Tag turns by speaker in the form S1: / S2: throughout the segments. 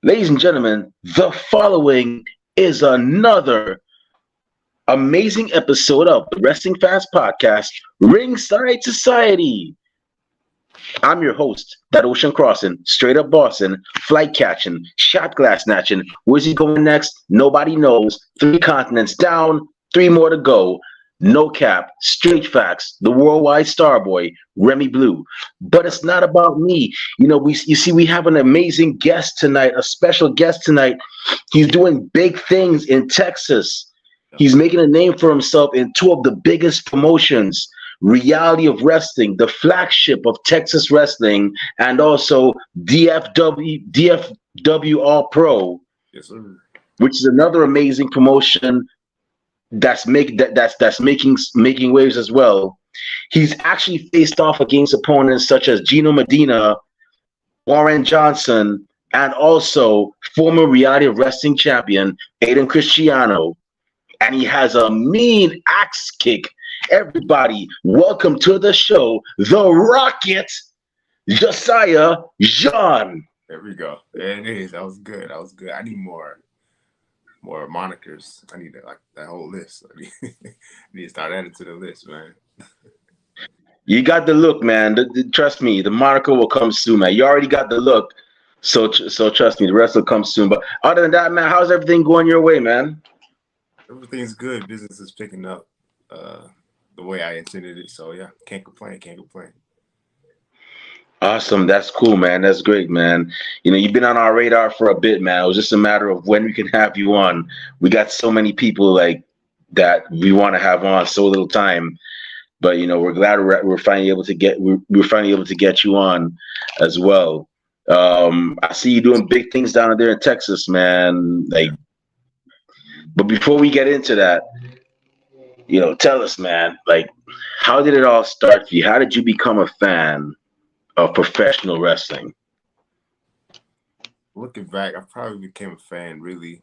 S1: Ladies and gentlemen, the following is another amazing episode of the Wrestling Fans Podcast, Ringside Society. I'm your host, that ocean crossing, straight up Boston, flight catching, shot glass snatching. Where's he going next? Nobody knows. 3 continents down, 3 more to go. No cap, straight facts, the worldwide star boy, Remy Blue. But it's not about me. We have an amazing guest tonight, a special guest tonight. He's doing big things in Texas. He's making a name for himself in two of the biggest promotions, Reality of Wrestling, the flagship of Texas wrestling, and also DFW All Pro,
S2: Yes, sir.
S1: which is another amazing promotion that's making waves as well. He's actually faced off against opponents such as Gino Medina, Warren Johnson, and also former Reality of Wrestling champion Aiden Cristiano. And he has a mean axe kick. Everybody, welcome to the show, the Rocket Josiah Jean.
S2: There we go. There it is. That was good. I need more monikers. I need that whole list. I need to start adding to the list, man.
S1: You got the look, man. Trust me, the moniker will come soon, man. You already got the look, so trust me, the rest will come soon. But other than that, man, how's everything going your way, man?
S2: Everything's good. Business is picking up the way I intended it. So yeah, can't complain.
S1: Awesome. That's cool, man. That's great, man. You've been on our radar for a bit, man. It was just a matter of when we can have you on. We got so many people like that we want to have on, so little time. But we're glad we're finally able to get you on as well. I see you doing big things down there in Texas, man. But before we get into that, tell us, man, how did it all start for you? How did you become a fan of professional wrestling?
S2: Looking back, I probably became a fan really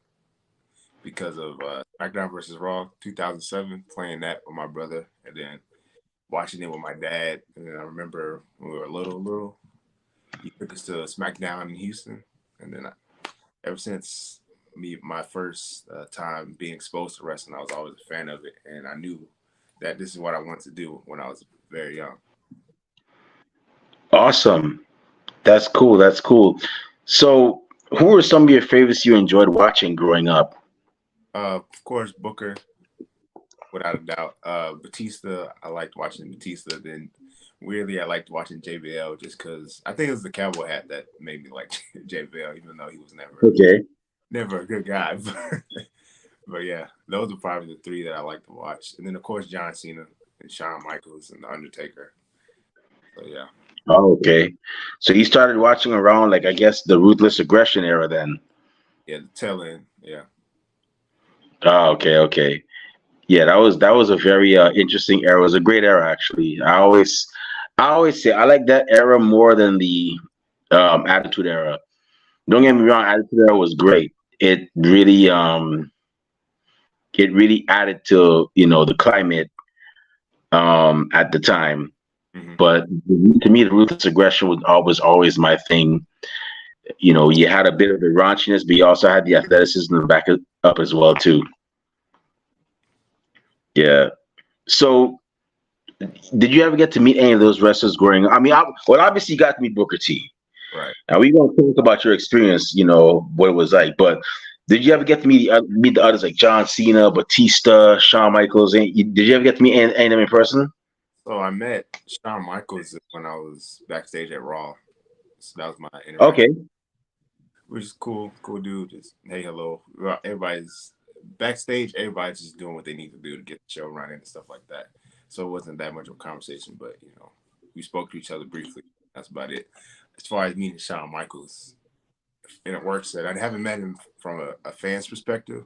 S2: because of SmackDown versus Raw 2007, playing that with my brother, and then watching it with my dad. And then I remember when we were little, he took us to SmackDown in Houston, and then ever since my first time being exposed to wrestling, I was always a fan of it, and I knew that this is what I wanted to do when I was very young.
S1: Awesome. That's cool. So, who were some of your favorites you enjoyed watching growing up?
S2: Of course, Booker, without a doubt. Batista, I liked watching Batista. Then, weirdly, I liked watching JBL just because I think it was the cowboy hat that made me like JBL, even though he was never a good guy. But yeah, those are probably the three that I like to watch. And then, of course, John Cena and Shawn Michaels and The Undertaker. So, yeah.
S1: Oh, okay. So you started watching around, I guess, the Ruthless Aggression era then.
S2: Yeah, the tail end. Yeah.
S1: Oh, okay. Yeah, that was a very interesting era. It was a great era, actually. I always say I like that era more than the Attitude Era. Don't get me wrong, Attitude Era was great. It really added to the climate at the time.
S2: Mm-hmm.
S1: But to me, the Ruthless Aggression was always my thing. You had a bit of the raunchiness, but you also had the athleticism to back it up as well too. Yeah. So, did you ever get to meet any of those wrestlers growing up? I mean, obviously you got to meet Booker T.
S2: Right.
S1: Now we're gonna talk about your experience. What it was like. But did you ever get to meet the others like John Cena, Batista, Shawn Michaels? Did you ever get to meet any of them in person?
S2: So I met Shawn Michaels when I was backstage at Raw. So that was my interaction.
S1: Okay.
S2: Which is cool dude. Just hey, hello. Everybody's backstage. Everybody's just doing what they need to do to get the show running and stuff like that. So it wasn't that much of a conversation, but we spoke to each other briefly. That's about it. As far as meeting Shawn Michaels, and it works that I haven't met him from a fan's perspective,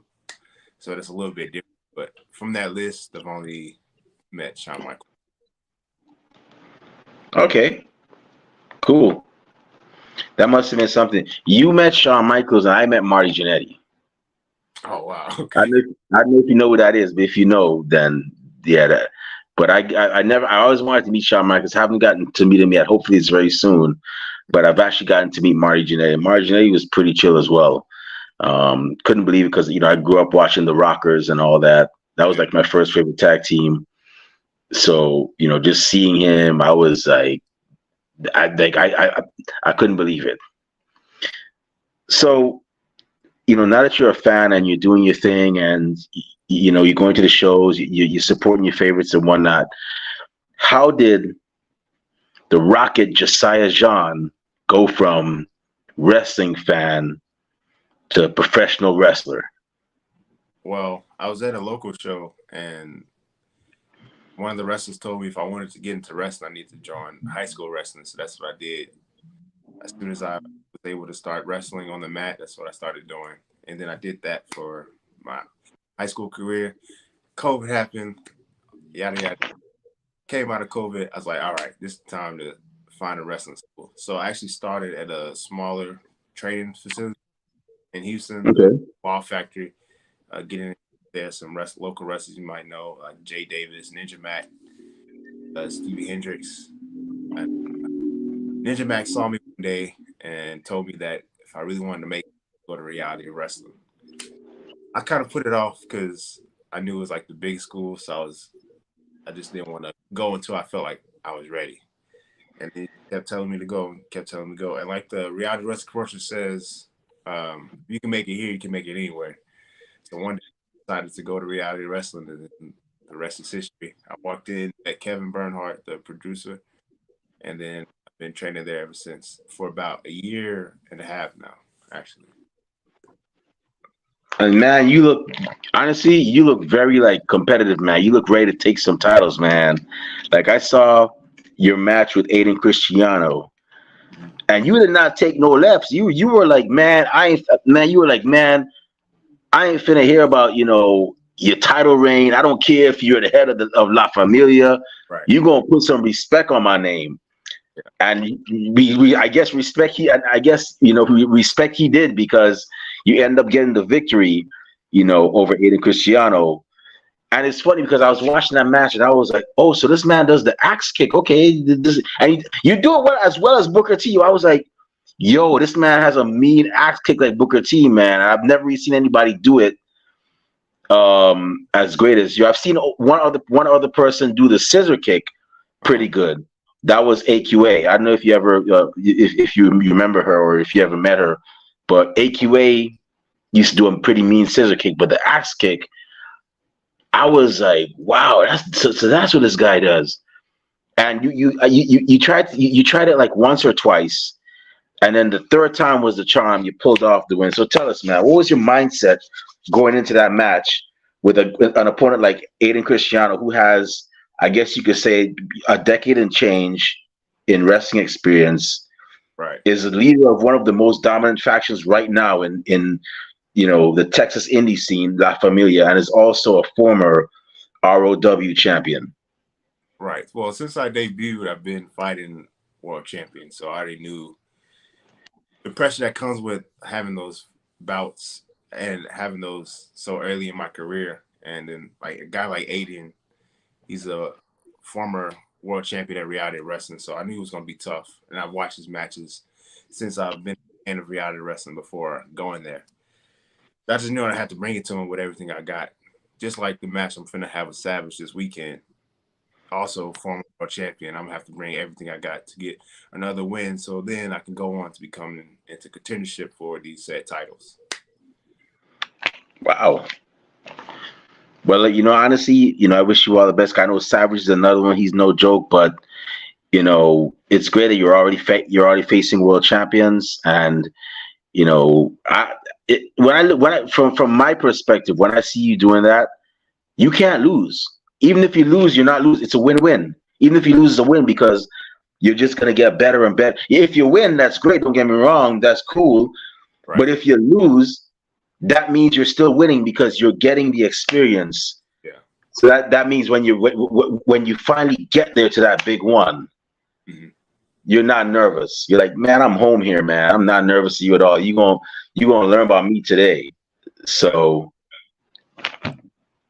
S2: so that's a little bit different. But from that list, I've only met Shawn Michaels.
S1: Okay, cool. That must have been something. You met Shawn Michaels and I met Marty Jannetty.
S2: Oh wow! Okay.
S1: I don't know if you know who that is, but if you know, then yeah. But I always wanted to meet Shawn Michaels. Haven't gotten to meet him yet. Hopefully, it's very soon. but I've actually gotten to meet Marty Jannetty. Marty Jannetty was pretty chill as well. Couldn't believe it because I grew up watching the Rockers and all that. That was
S2: Yeah.
S1: like my first favorite tag team. So just seeing him, I was like, I couldn't believe it. So now that you're a fan and you're doing your thing and you're going to the shows, you're supporting your favorites and whatnot. How did the Rocket Josiah Jean go from wrestling fan to professional wrestler?
S2: Well, I was at a local show, and one of the wrestlers told me if I wanted to get into wrestling, I need to join high school wrestling. So that's what I did. As soon as I was able to start wrestling on the mat, that's what I started doing. And then I did that for my high school career. COVID happened, yada, yada. Came out of COVID, I was like, all right, this is time to find a wrestling school. So I actually started at a smaller training facility in Houston,
S1: Okay.
S2: Ball Factory, getting there some local wrestlers you might know, like Jay Davis, Ninja Mac, Stevie Hendricks. Ninja Mac saw me one day and told me that if I really wanted to go to reality wrestling. I kind of put it off because I knew it was like the big school, so I just didn't want to go until I felt like I was ready. And he kept telling me to go and kept telling me to go. And like the reality wrestling commercial says, you can make it here, you can make it anywhere. So one day I decided to go to reality wrestling, and the rest is history. I walked in at Kevin Bernhardt, the producer, and then I've been training there ever since for about a year and a half now, actually.
S1: And man, honestly, you look very like competitive, man. You look ready to take some titles, man. Like I saw your match with Aiden Cristiano, and you did not take no lefts. You were like, man, you were like, man, I ain't finna hear about your title reign. I don't care if you're the head of La Familia.
S2: Right.
S1: You gonna put some respect on my name.
S2: Yeah.
S1: And I guess respect respect he did, because you end up getting the victory, over Aiden Cristiano. And it's funny because I was watching that match and I was like, oh, so this man does the axe kick. Okay. And you do it well as Booker T. I was like, yo, this man has a mean axe kick like Booker T, man. I've never really seen anybody do it as great as you. I've seen one other person do the scissor kick pretty good. That was AQA. I don't know if you ever if you remember her or if you ever met her, but AQA used to do a pretty mean scissor kick, but the axe kick, I was like, wow, so that's what this guy does. And you tried it like once or twice, and then the third time was the charm. You pulled off the win. So tell us, man, what was your mindset going into that match with an opponent like Aiden Cristiano, who has, I guess you could say, a decade and change in wrestling experience,
S2: right?
S1: Is the leader of one of the most dominant factions right now in the Texas indie scene, La Familia, and is also a former ROW champion.
S2: Right. Well, since I debuted, I've been fighting world champions, so I already knew the pressure that comes with having those bouts and having those so early in my career. And then like a guy like Aiden, he's a former world champion at reality wrestling, so I knew it was going to be tough. And I've watched his matches since I've been a fan of reality wrestling before going there. I just knew I had to bring it to him with everything I got. Just like the match I'm finna have with Savage this weekend, also former world champion, I'm gonna have to bring everything I got to get another win, so then I can go on to becoming into contendership for these said titles.
S1: Wow. Well, honestly, I wish you all the best. I know Savage is another one. He's no joke, but it's great that you're already facing world champions. And from my perspective, when I see you doing that, you can't lose. Even if you lose, you're not losing. It's a win-win. Even if you lose, it's a win, because you're just gonna get better and better. If you win, that's great. Don't get me wrong, that's cool. Right. But if you lose, that means you're still winning because you're getting the experience.
S2: Yeah.
S1: So that means when you finally get there to that big one, mm-hmm, you're not nervous. You're like, man, I'm home here, man. I'm not nervous to you at all. You gonna learn about me today. So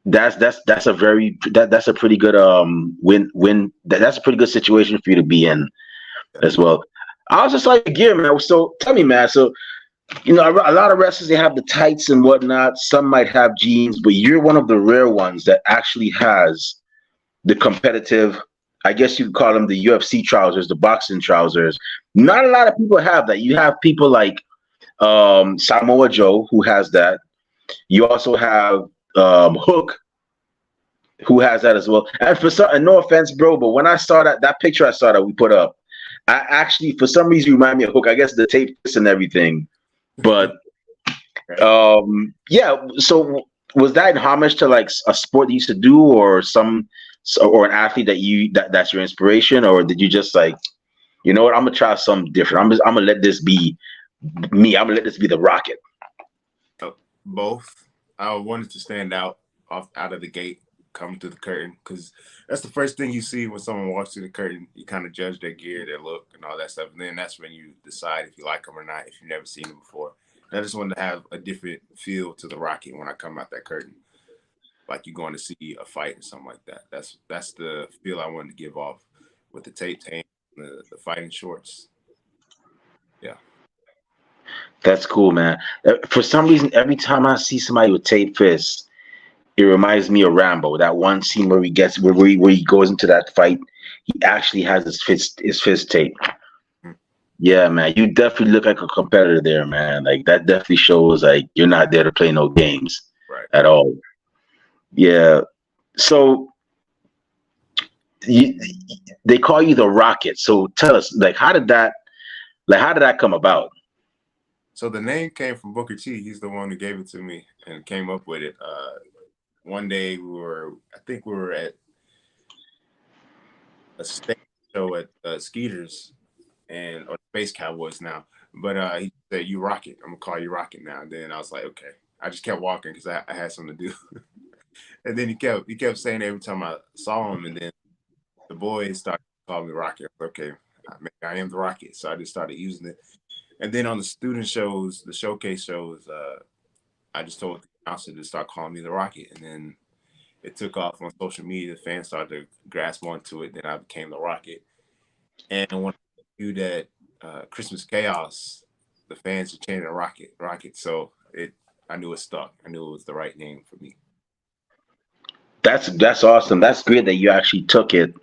S1: that's a pretty good win. That's a pretty good situation for you to be in as well. I was just like gear, man. So tell me, man. So a lot of wrestlers they have the tights and whatnot. Some might have jeans, but you're one of the rare ones that actually has the competitive. I guess you could call them the UFC trousers, the boxing trousers. Not a lot of people have that. You have people like Samoa Joe who has that. You also have Hook who has that as well. And for some, and no offense, bro, but when I saw that picture I saw that we put up, I actually for some reason remind me of Hook. I guess the tape and everything, but yeah. So was that in homage to like a sport you used to do, or or an athlete that's your inspiration, or did you just like, you know what, I'm gonna try something different. I'm gonna let this be me. I'm gonna let this be the Rocket.
S2: Both. I wanted to stand out of the gate, coming through the curtain, because that's the first thing you see when someone walks through the curtain. You kind of judge their gear, their look, and all that stuff, and then that's when you decide if you like them or not, if you've never seen them before. And I just wanted to have a different feel to the Rocket when I come out that curtain, like you're going to see a fight or something like that. That's the feel I wanted to give off with the tape tan, the fighting shorts. Yeah.
S1: That's cool, man. For some reason, every time I see somebody with tape fists, it reminds me of Rambo. That one scene where he gets where he goes into that fight, he actually has his fist tape. Yeah, man, you definitely look like a competitor there, man. Like that definitely shows like you're not there to play no games
S2: Right.
S1: at all. Yeah. So you, they call you the Rocket. So tell us, how did that come about?
S2: So the name came from Booker T. He's the one who gave it to me and came up with it. One day I think we were at a stage show at Skeeters or Space Cowboys now. But he said, "You Rocket. I'm gonna call you Rocket now." And then I was like, "Okay." I just kept walking because I had something to do. And then he kept saying every time I saw him, and then the boys started calling me Rocket. Okay, I am the Rocket, so I just started using it. And then on the student shows, the showcase shows, I just told the announcer to start calling me the Rocket, and then it took off on social media. The fans started to grasp onto it. Then I became the Rocket. And when I do that Christmas Chaos, the fans are chanting Rocket, Rocket. So I knew it stuck. I knew it was the right name for me.
S1: That's awesome. That's great that you actually took it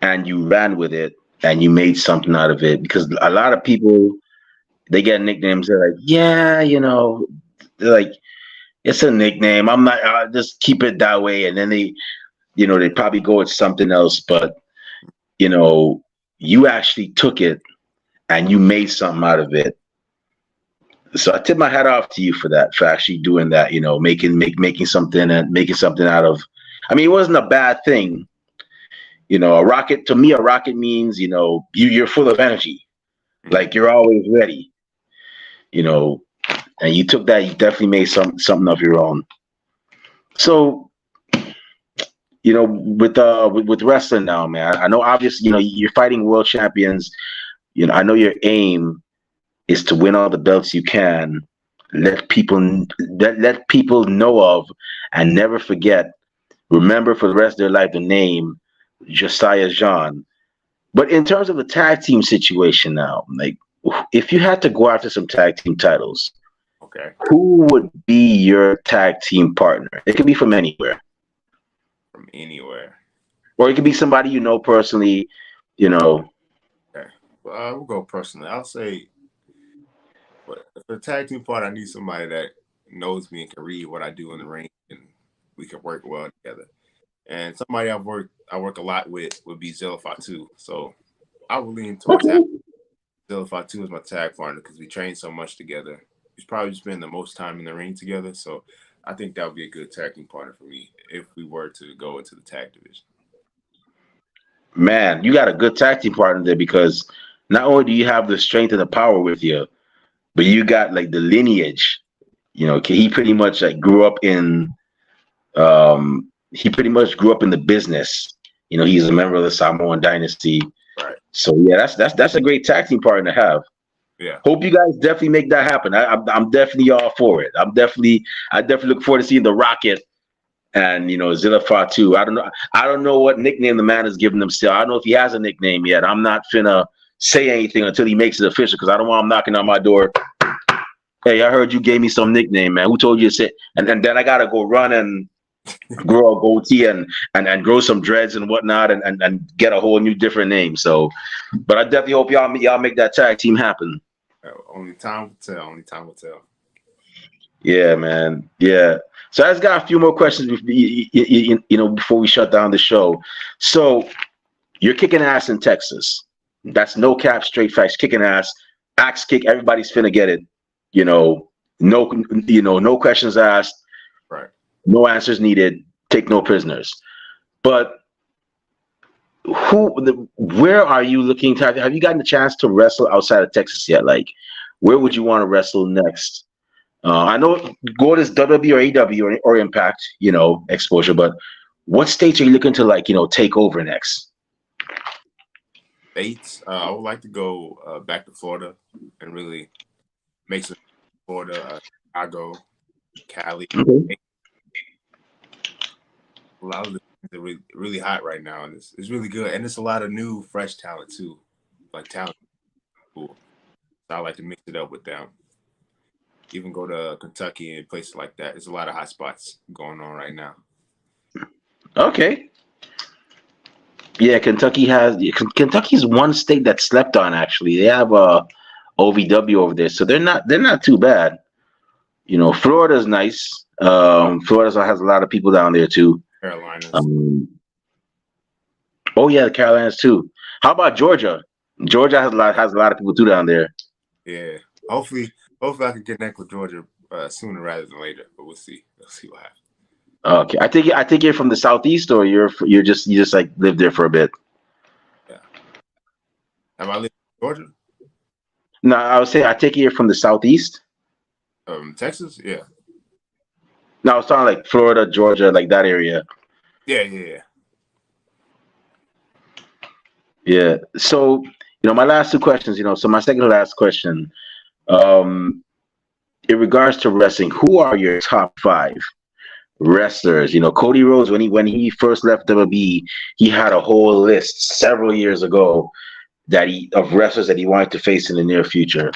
S1: and you ran with it and you made something out of it. Because a lot of people they get nicknames. They're like, yeah, they're like, it's a nickname. I'm not. I'll just keep it that way. And then they probably go with something else. But you know, you actually took it and you made something out of it. So I tip my hat off to you for that, for actually doing that. Making something and making something out of. I mean, it wasn't a bad thing. A rocket to me, a rocket means you're full of energy, like you're always ready. You know, and you took that. You definitely made something of your own. So with wrestling now, man. I know obviously you're fighting world champions. I know your aim is to win all the belts you can. Let people know of and never forget. Remember for the rest of their life the name Josiah Jean. But in terms of the tag team situation now, like if you had to go after some tag team titles,
S2: Okay.
S1: who would be your tag team partner? It could be from anywhere,
S2: From anywhere.
S1: or it could be somebody you know personally. You know,
S2: Okay. Well, we'll go personally. I'll say, but for the tag team part, I need somebody that knows me and can read what I do in the ring, and we can work well together. And somebody I work a lot with would be Zilla Fatu. So I would lean towards
S1: okay.
S2: Zilla Fatu as my tag partner because we train so much together. We probably spend the most time in the ring together. So I think that would be a good tag team partner for me if we were to go into the tag division.
S1: Man, you got a good tag team partner there because not only do you have the strength and the power with you, but you got like the lineage. He pretty much like grew up in he pretty much grew up in the business. He's a member of the Samoan dynasty.
S2: Right.
S1: So yeah, that's a great tag team partner to have.
S2: Yeah.
S1: Hope you guys definitely make that happen. I'm definitely all for it. I definitely look forward to seeing the Rocket and Zilla Fatu. I don't know what nickname the man has given himself. I don't know if he has a nickname yet. I'm not finna say anything until he makes it official because I don't want him knocking on my door. Hey, I heard you gave me some nickname, man. Who told you to say? And then I gotta go run and grow a goatee and grow some dreads and whatnot and get a whole new different name. So, but I definitely hope y'all make that tag team happen.
S2: Only time will tell. Only time will tell.
S1: Yeah, man. Yeah. So I just got a few more questions, before we shut down the show. So you're kicking ass in Texas. That's no cap, straight facts. Kicking ass, axe kick. Everybody's finna get it. No, no questions asked.
S2: Right.
S1: No answers needed. Take no prisoners. But where are you looking to have you gotten the chance to wrestle outside of Texas yet? Like, where would you want to wrestle next? I know go to WWE or AEW or Impact, exposure, but what states are you looking to take over next?
S2: States. I would like to go back to Florida and really make some Florida, Chicago, Cali.
S1: Okay.
S2: A lot of the things are really, really hot right now, and it's really good. And it's a lot of new, fresh talent too, like talent. Cool. So I like to mix it up with them. Even go to Kentucky and places like that. There's a lot of hot spots going on right now.
S1: Okay. Yeah, Kentucky's one state that slept on actually. They have OVW over there, so they're not too bad. Florida's nice. Florida has a lot of people down there too.
S2: Carolinas.
S1: Oh yeah, the Carolinas too. How about Georgia? Georgia has a lot of people too down there.
S2: Yeah. Hopefully I can connect with Georgia sooner rather than later. But we'll see. We'll see what happens.
S1: Okay, I think you're from the southeast, or you just like lived there for a bit.
S2: Yeah. Have I lived in Georgia?
S1: No, I would say I take it you're from the southeast.
S2: Texas? Yeah.
S1: No, I was talking like Florida, Georgia, like that area.
S2: Yeah.
S1: Yeah. So, my last two questions, so my second to last question, um, in regards to wrestling, who are your top five wrestlers? Cody Rhodes, when he first left WWE, he had a whole list several years ago of wrestlers that he wanted to face in the near future.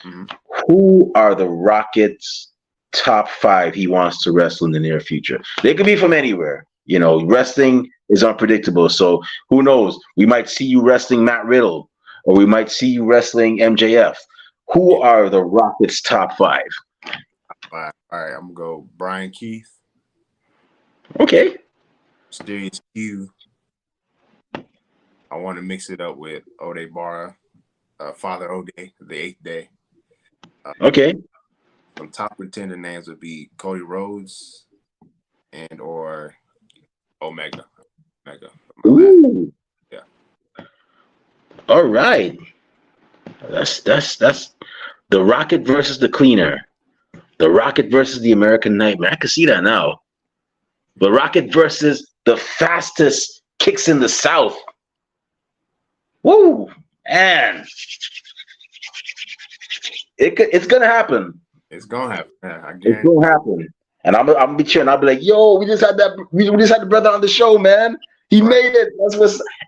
S2: Mm-hmm.
S1: Who are the Rockets' top five he wants to wrestle in the near future? They could be from anywhere. Wrestling is unpredictable. So who knows? We might see you wrestling Matt Riddle, or we might see you wrestling MJF. Who are the Rockets' top five?
S2: All right. I'm gonna go Brian Keith,
S1: Okay.
S2: Mysterious Q. I want to mix it up with Ode Barra, Father Ode, the Eighth Day.
S1: Okay.
S2: Some top contender names would be Cody Rhodes and or Omega.
S1: Ooh.
S2: Yeah.
S1: All right. That's the Rocket versus the Cleaner. The Rocket versus the American Nightmare. I can see that now. The Rocket versus the fastest kicks in the South. Woo! And it's gonna happen.
S2: It's gonna happen. Yeah,
S1: It's gonna happen. And I'm gonna be cheering. I'll be like, yo, we just had the brother on the show, man. He made it.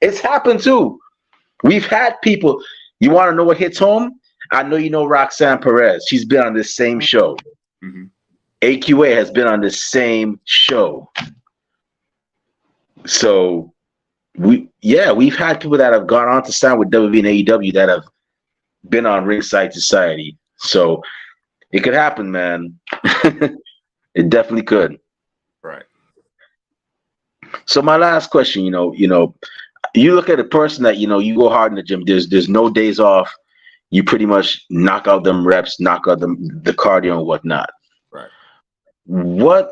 S1: It's happened too. We've had people. You want to know what hits home? I know you know Roxanne Perez. She's been on this same show.
S2: Mm-hmm.
S1: AQA has been on this same show. So we've had people that have gone on to sign with WWE and AEW that have been on Ringside Society. So it could happen, man. It definitely could.
S2: Right.
S1: So my last question, you look at a person that you go hard in the gym. There's no days off. You pretty much knock out them reps, knock out the cardio and whatnot.
S2: Right.
S1: What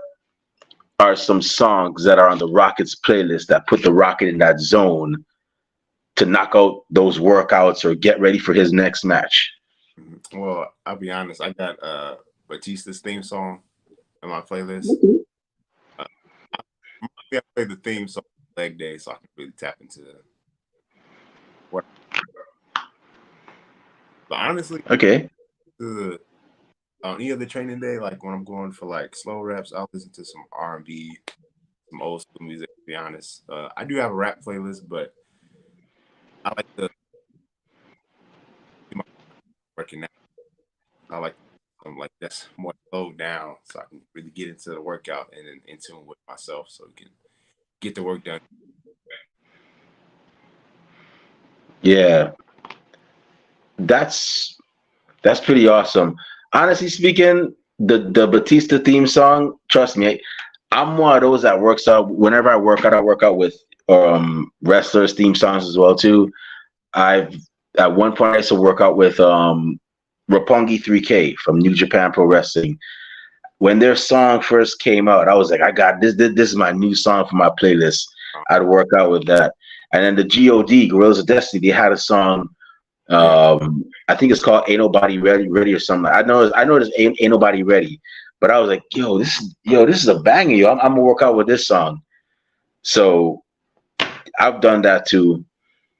S1: are some songs that are on the Rockets playlist that put the Rocket in that zone to knock out those workouts or get ready for his next match?
S2: Well, I'll be honest. I got Batista's theme song on my playlist. I play the theme song leg day, so I can really tap into what. But honestly,
S1: Okay.
S2: On any other training day, like when I'm going for like slow reps, I'll listen to some R&B, some old school music. To be honest, I do have a rap playlist, but I like I like something like that's more slowed down, so I can really get into the workout and then in tune with myself, so we can get the work done.
S1: Yeah, that's that's pretty awesome. Honestly speaking, the Batista theme song, trust me, I'm one of those that works out. Whenever I work out with wrestlers theme songs as well too. I've at one point I used to work out with Roppongi 3K from New Japan Pro Wrestling. When their song first came out, I was like, I got this. This is my new song for my playlist. I'd work out with that. And then the God Gorillas of Destiny, they had a song.
S2: Yeah,
S1: I think it's called "Ain't Nobody Ready" or something. I know this ain't Nobody Ready, but I was like, this is a banger, yo. I'm gonna work out with this song. So I've done that too.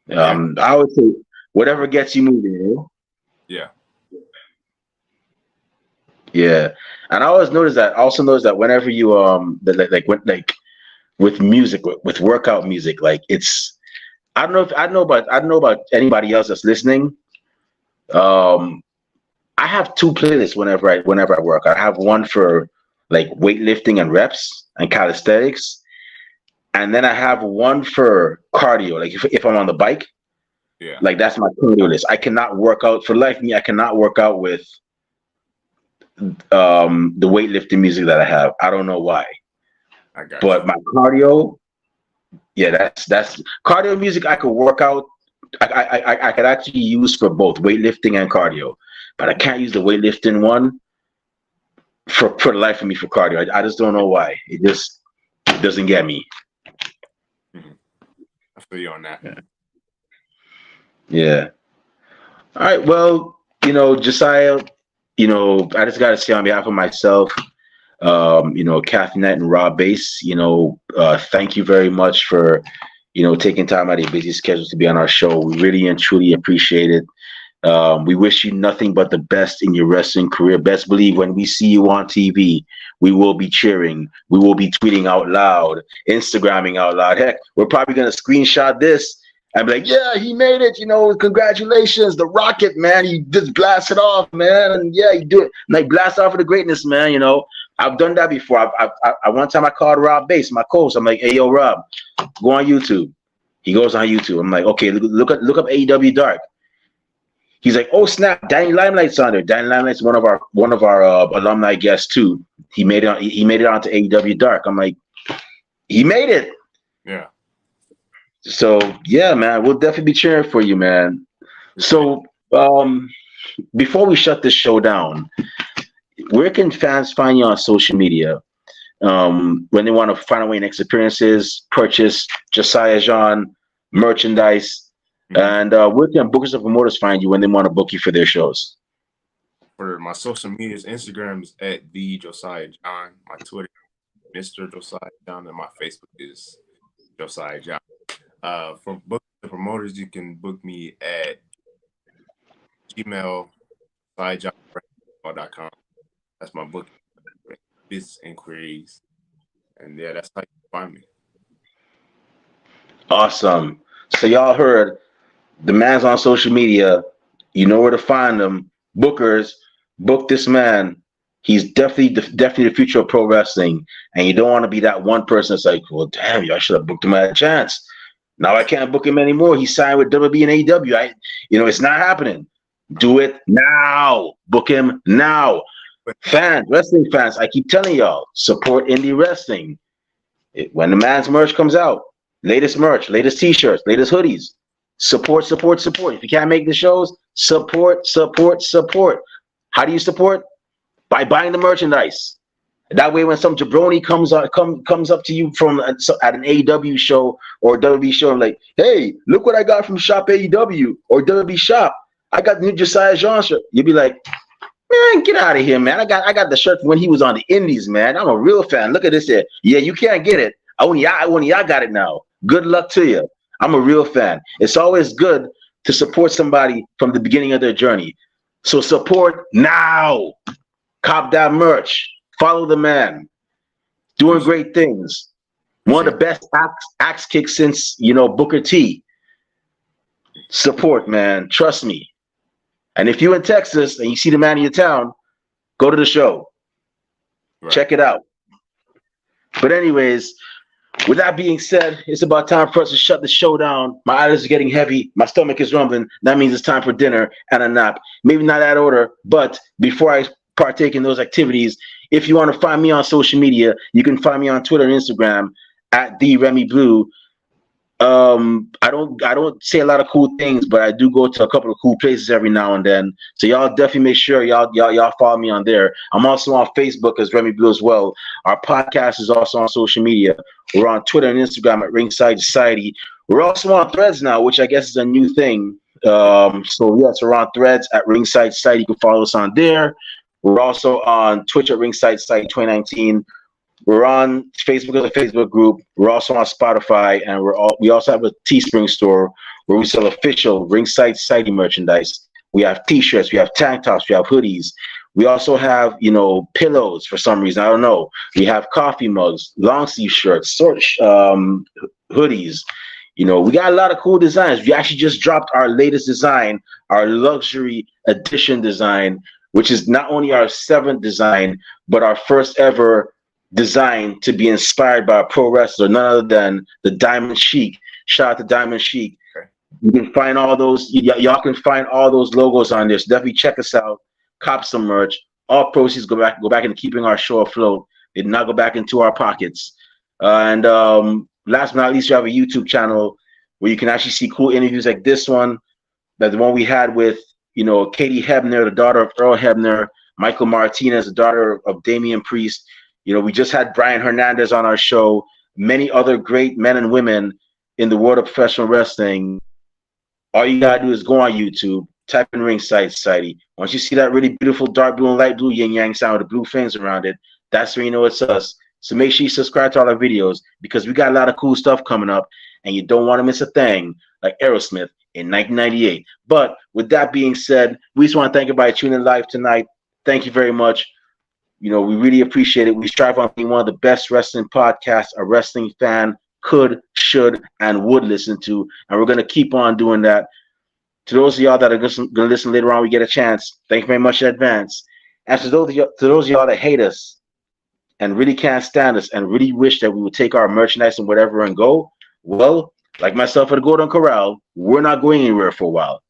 S2: yeah,
S1: I would say whatever gets you moving,
S2: yeah,
S1: Yeah, and I always notice that. Also notice that whenever you with music, with workout music, like it's I don't know about anybody else that's listening. Um, I have two playlists whenever I work. I have one for like weightlifting and reps and calisthenics, and then I have one for cardio. Like if I'm on the bike,
S2: yeah.
S1: like that's my cardio list. I cannot work out for life me. I cannot work out with the weightlifting music that I have. I don't know why.
S2: I got you.
S1: But my cardio, yeah, that's cardio music. I could work out. I could actually use for both weightlifting and cardio, but I can't use the weightlifting one for the life of me for cardio. I just don't know why. It just doesn't get me.
S2: Mhm. I feel you on that.
S1: Yeah. Yeah. All right. Well, Josiah, I just got to say on behalf of myself, Kathy Knight and Rob Bass, thank you very much for, taking time out of your busy schedule to be on our show. We really and truly appreciate it. We wish you nothing but the best in your wrestling career. Best believe when we see you on TV, we will be cheering. We will be tweeting out loud, Instagramming out loud. Heck, we're probably going to screenshot this and be like, yeah, he made it. Congratulations. The Rocket, man. He just blasted off, man. And yeah, you do it. Like, blast off for the greatness, man. I've done that before. One time I called Rob Bass, my co-host. I'm like, hey, yo, Rob, go on YouTube. He goes on YouTube. I'm like, okay, look up AEW Dark. He's like, oh snap, Danny Limelight's on there. Danny Limelight's one of our alumni guests too. He made it onto AEW Dark. I'm like, he made it.
S2: Yeah.
S1: So yeah, man, we'll definitely be cheering for you, man. So before we shut this show down, where can fans find you on social media? When they want to find out when your next appearances, purchase Josiah Jean merchandise, and where can bookers and promoters find you when they want to book you for their shows?
S2: For my social medias, Instagram is at the Josiah John. My Twitter, Mr. Josiah John, and my Facebook is Josiah John. For bookers and promoters, you can book me at Gmail, JosiahJohn.com. That's my booking business inquiries, and yeah, that's how you find me.
S1: Awesome. So y'all heard the man's on social media. You know where to find him. Bookers, book this man. He's definitely the future of pro wrestling. And you don't want to be that one person that's like, well, damn, I should have booked him at a chance. Now I can't book him anymore. He signed with WWE and AEW. It's not happening. Do it now. Book him now. Fans, wrestling fans, I keep telling y'all, support indie wrestling. When the man's merch comes out, latest merch, latest t-shirts, latest hoodies, support. If you can't make the shows, support. How do you support? By buying the merchandise. That way, when some jabroni comes up to you from at an AEW show or WWE show, I'm like, hey, look what I got from Shop AEW or WWE Shop. I got the new Josiah Jean shirt. You'd be like, man, get out of here, man. I got the shirt when he was on the Indies, man. I'm a real fan. Look at this here. Yeah, you can't get it. Only I got it now. Good luck to you. I'm a real fan. It's always good to support somebody from the beginning of their journey. So support now. Cop that merch. Follow the man. Doing great things. One of the best axe kicks since, Booker T. Support, man. Trust me. And if you're in Texas and you see the man in your town, go to the show.
S2: Right.
S1: Check it out. But anyways, with that being said, it's about time for us to shut the show down. My eyelids are getting heavy. My stomach is rumbling. That means it's time for dinner and a nap. Maybe not that order, but before I partake in those activities, if you want to find me on social media, you can find me on Twitter and Instagram at @TheRemyBlue. I don't say a lot of cool things, but I do go to a couple of cool places every now and then. So y'all definitely make sure y'all follow me on there. I'm also on Facebook as Remy Blue as well. Our podcast is also on social media. We're on Twitter and Instagram at Ringside Society. We're also on Threads now, which I guess is a new thing. So yes, we're on Threads at Ringside Society. You can follow us on there. We're also on Twitch at Ringside Society 2019. We're on Facebook as a Facebook group. We're also on Spotify, and we also have a Teespring store where we sell official Ringside Society merchandise. We have T-shirts, we have tank tops, we have hoodies. We also have, pillows for some reason. I don't know. We have coffee mugs, long sleeve shirts, hoodies. We got a lot of cool designs. We actually just dropped our latest design, our luxury edition design, which is not only our 7th design, but our first ever design to be inspired by a pro wrestler, none other than the Diamond Sheik. Shout out to Diamond Sheik.
S2: Okay.
S1: You can find all those. Y'all can find all those logos on there. So definitely check us out. Cop some merch. All proceeds go back into keeping our show afloat. They did not go back into our pockets. And last but not least, we have a YouTube channel where you can actually see cool interviews like this one, that the one we had with Katie Hebner, the daughter of Earl Hebner, Michael Martinez, the daughter of Damian Priest. We just had Brian Hernandez on our show, many other great men and women in the world of professional wrestling. All you gotta do is go on YouTube, type in Ringside Society. Once you see that really beautiful dark blue and light blue yin yang sound with the blue fins around it, that's when you know it's us. So make sure you subscribe to all our videos because we got a lot of cool stuff coming up and you don't want to miss a thing like Aerosmith in 1998. But with that being said, we just want to thank everybody tuning in live tonight. Thank you very much. We really appreciate it. We strive on being one of the best wrestling podcasts a wrestling fan could, should, and would listen to. And we're going to keep on doing that. To those of y'all that are going to listen later on, we get a chance. Thank you very much in advance. And to those of y'all that hate us and really can't stand us and really wish that we would take our merchandise and whatever and go, well, like myself at the Golden Corral, we're not going anywhere for a while.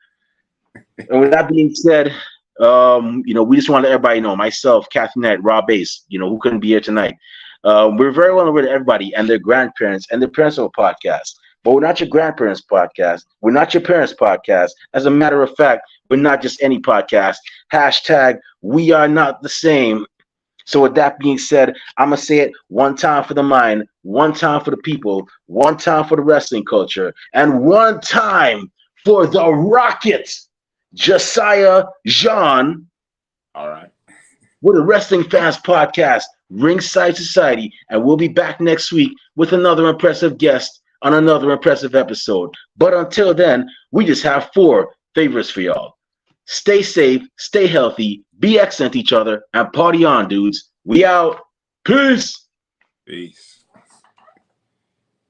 S1: And with that being said, we just want to let everybody know, myself, Kathy Knight, Rob Ace, who couldn't be here tonight. We're very well aware to everybody and their grandparents and their parents of a podcast. But we're not your grandparents' podcast. We're not your parents' podcast. As a matter of fact, we're not just any podcast. Hashtag, we are not the same. So with that being said, I'm going to say it one time for the mind, one time for the people, one time for the wrestling culture, and one time for the Rocket Josiah Jean.
S2: All right.
S1: We're the Wrestling Fans Podcast, Ringside Society, and we'll be back next week with another impressive guest on another impressive episode. But until then, we just have 4 favors for y'all. Stay safe, stay healthy, be excellent to each other, and party on, dudes. We out. Peace.
S2: Peace.